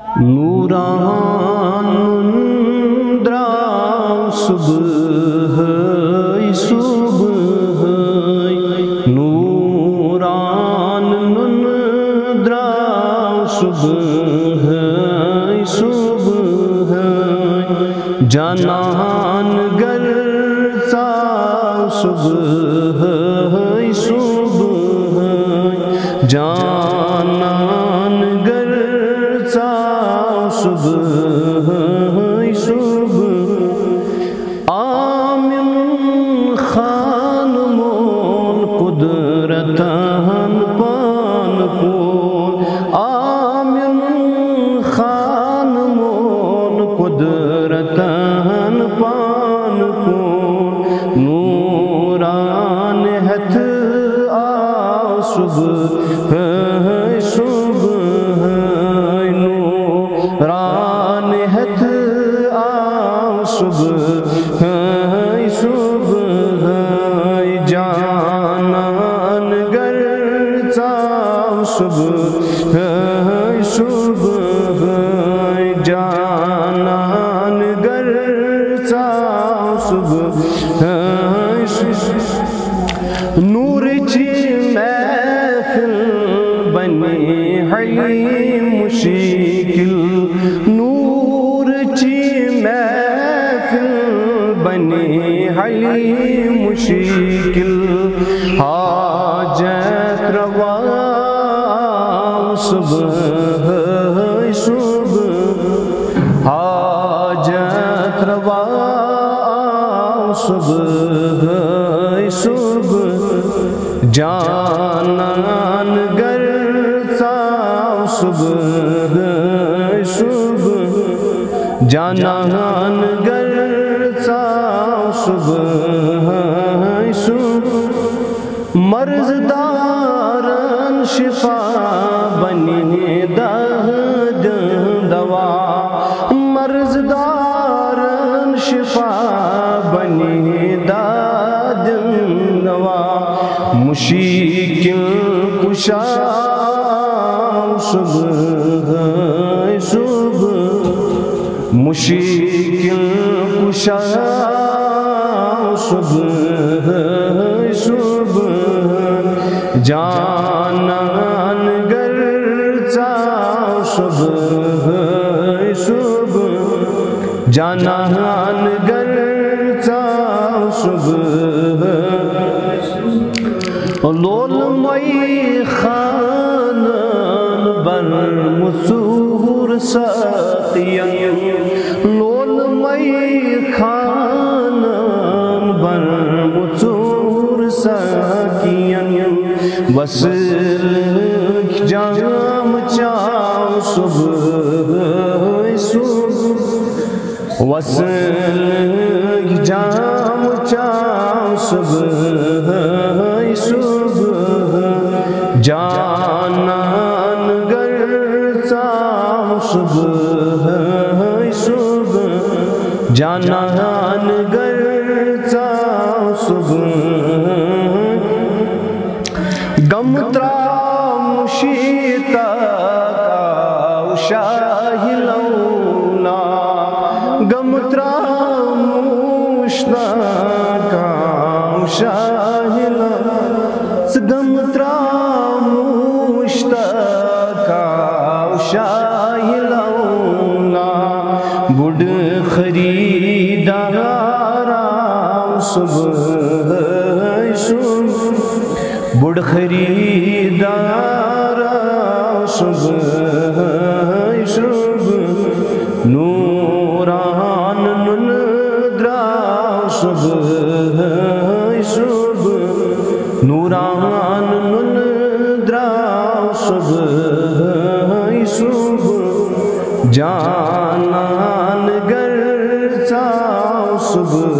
نوران درا صبح صبح نوران درا صبح صبح جانان گر سا صبح صبح جانان گر سا صبح صبح آمن خان مون قدرتان پان پون آمن خان مون قدرتان پان پون نوران ہتھ آ صبح صبح نوران ہتھ آ صبح صبح جانان گر سا صبح صبح جانان گر سا صبح نور چی محفل بنی حلی مشکل نور چی محفل بنی حلی مشکل حاجت روا صبح صبح حاجت روا صبح صبح جانان گر سا صبح صبح جانان گر سا صبح صبح مرض دارن شفا بنی دہد دوا مرض دارن شفا بنی دہد دوا مشکل کشا صبح صبح مشکل کشا صبح صبح جانان گر سا صبح صبح جانان گر سا صبح لول مئی خانان بر مسور ساتین لول مئی خانان بر مسور ساتین وصل جام چاو صبح صبح وصل جام چاو صبح صبح جانان گر سا صبح صبح جانان گر سا صبح غم ترا مشیتا کا شاہی لولا غم ترا مشتا کا شاہی لولا غم ترا مشتا کا شاہی لولا بڑھ خریدارا صبح صبح بڑھ خریدارا صبح صبح نوران درا صبح صبح نوران درا صبح صبح جانان گر سا صبح